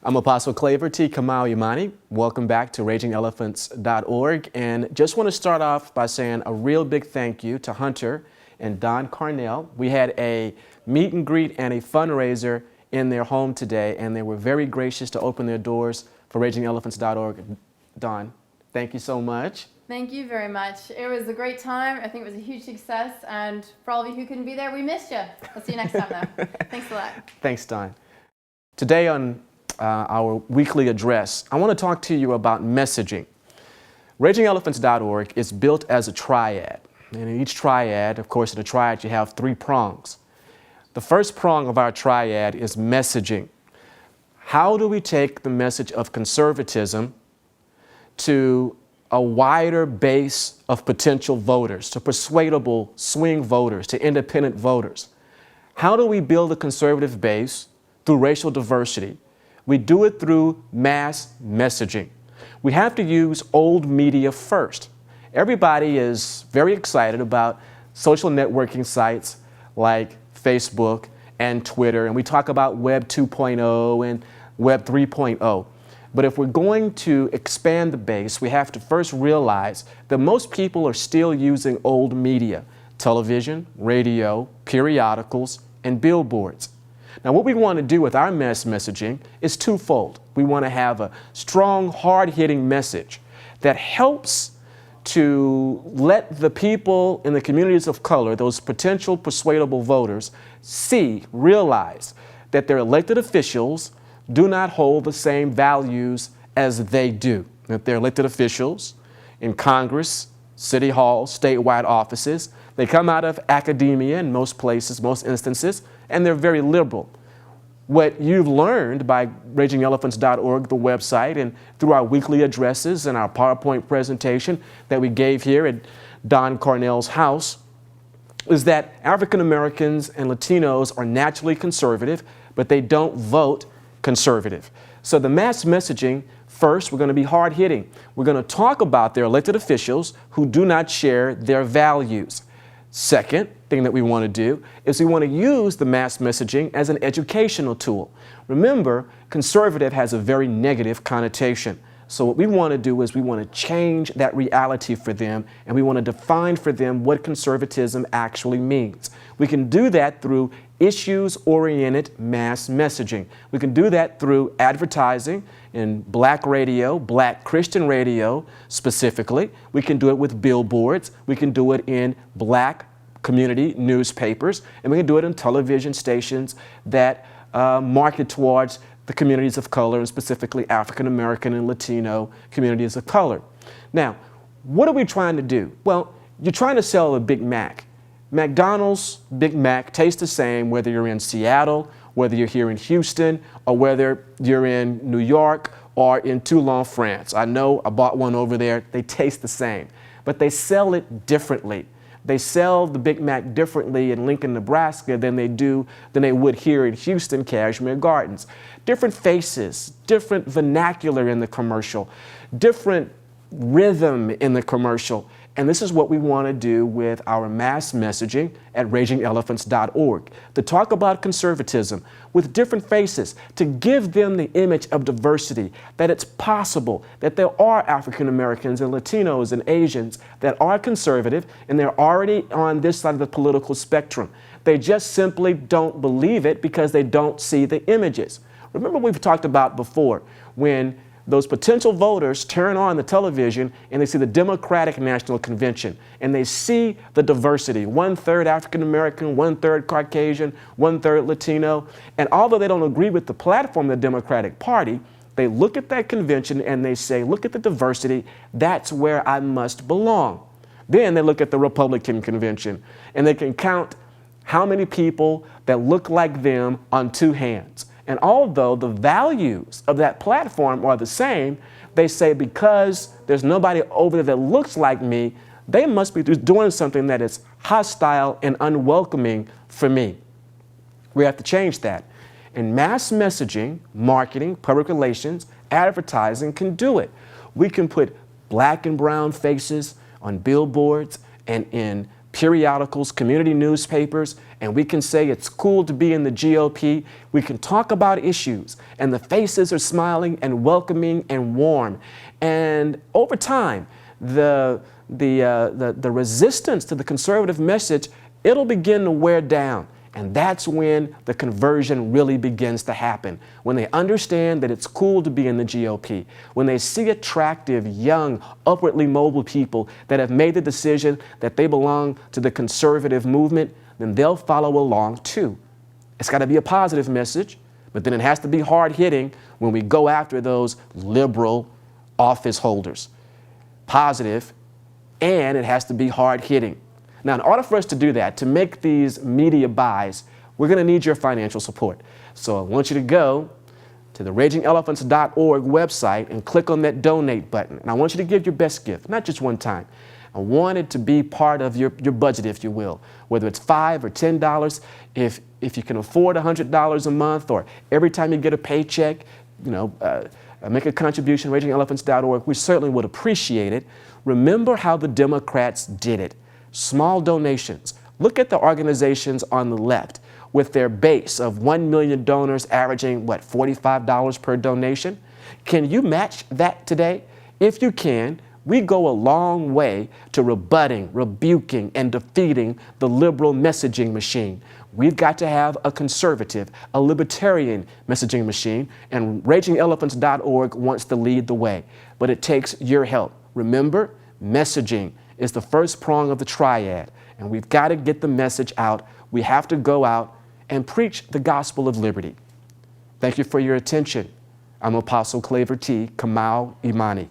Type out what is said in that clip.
I'm Apostle Claver T. Kamau-Imani. Welcome back to RagingElephants.org. And just want to start off by saying a real big thank you to Hunter and Don Carnell. We had a meet and greet and a fundraiser in their home today, and they were very gracious to open their doors for RagingElephants.org. Don, thank you so much. Thank you very much. It was a great time. I think it was a huge success. And for all of you who couldn't be there, we missed you. I'll see you next time, though. Thanks a lot. Thanks, Don. Today on our weekly address, I want to talk to you about messaging. RagingElephants.org is built as a triad. And in each triad, of course, in a triad, you have 3 prongs. The first prong of our triad is messaging. How do we take the message of conservatism to a wider base of potential voters, to persuadable swing voters, to independent voters? How do we build a conservative base through racial diversity? We do it through mass messaging. We have to use old media first. Everybody is very excited about social networking sites like Facebook and Twitter, and we talk about Web 2.0 and Web 3.0. But if we're going to expand the base, we have to first realize that most people are still using old media: television, radio, periodicals, and billboards. Now, what we want to do with our mass messaging is twofold. We want to have a strong, hard-hitting message that helps to let the people in the communities of color, those potential persuadable voters, realize that their elected officials do not hold the same values as they do. That their elected officials in Congress, City Hall, statewide offices, they come out of academia in most places, most instances, and they're very liberal. What you've learned by RagingElephants.org, the website, and through our weekly addresses and our PowerPoint presentation that we gave here at Don Carnell's house, is that African Americans and Latinos are naturally conservative, but they don't vote conservative. So the mass messaging, first, we're going to be hard-hitting. We're going to talk about their elected officials who do not share their values. Second thing that we want to do is we want to use the mass messaging as an educational tool. Remember, conservative has a very negative connotation. So what we want to do is we want to change that reality for them, and we want to define for them what conservatism actually means. We can do that through issues-oriented mass messaging. We can do that through advertising in black radio, black Christian radio specifically. We can do it with billboards. We can do it in black community newspapers, and we can do it in television stations that market towards the communities of color, and specifically African American and Latino communities of color. Now, what are we trying to do? Well, you're trying to sell a Big Mac. McDonald's Big Mac tastes the same whether you're in Seattle, whether you're here in Houston, or whether you're in New York or in Toulon, France. I know, I bought one over there. They taste the same, but they sell it differently. They sell the Big Mac differently in Lincoln, Nebraska than they would here in Houston, Cashmere Gardens. Different faces, different vernacular in the commercial, different rhythm in the commercial. And this is what we want to do with our mass messaging at RagingElephants.org, to talk about conservatism with different faces, to give them the image of diversity, that it's possible, that there are African Americans and Latinos and Asians that are conservative, and they're already on this side of the political spectrum. They just simply don't believe it because they don't see the images. Remember, we've talked about before when those potential voters turn on the television and they see the Democratic National Convention and they see the diversity, 1/3 African American, 1/3 Caucasian, 1/3 Latino. And although they don't agree with the platform of the Democratic Party, they look at that convention and they say, look at the diversity, that's where I must belong. Then they look at the Republican convention and they can count how many people that look like them on 2 hands. And although the values of that platform are the same, they say because there's nobody over there that looks like me, they must be doing something that is hostile and unwelcoming for me. We have to change that. And mass messaging, marketing, public relations, advertising can do it. We can put black and brown faces on billboards and in periodicals, community newspapers, and we can say it's cool to be in the GOP. We can talk about issues, and the faces are smiling and welcoming and warm. And over time, the resistance to the conservative message, it'll begin to wear down. And that's when the conversion really begins to happen. When they understand that it's cool to be in the GOP, when they see attractive, young, upwardly mobile people that have made the decision that they belong to the conservative movement, then they'll follow along too. It's got to be a positive message, but then it has to be hard-hitting when we go after those liberal office holders. Positive, and it has to be hard-hitting. Now, in order for us to do that, to make these media buys, we're going to need your financial support. So I want you to go to the RagingElephants.org website and click on that donate button. And I want you to give your best gift, not just one time. I want it to be part of your budget, if you will, whether it's $5 or $10. If you can afford $100 a month, or every time you get a paycheck, make a contribution, RagingElephants.org. We certainly would appreciate it. Remember how the Democrats did it. Small donations. Look at the organizations on the left with their base of 1 million donors averaging, $45 per donation? Can you match that today? If you can, we go a long way to rebutting, rebuking, and defeating the liberal messaging machine. We've got to have a conservative, a libertarian messaging machine, and RagingElephants.org wants to lead the way. But it takes your help. Remember, messaging is the first prong of the triad, and we've got to get the message out. We have to go out and preach the gospel of liberty. Thank you for your attention. I'm Apostle Claver T. Kamau-Imani.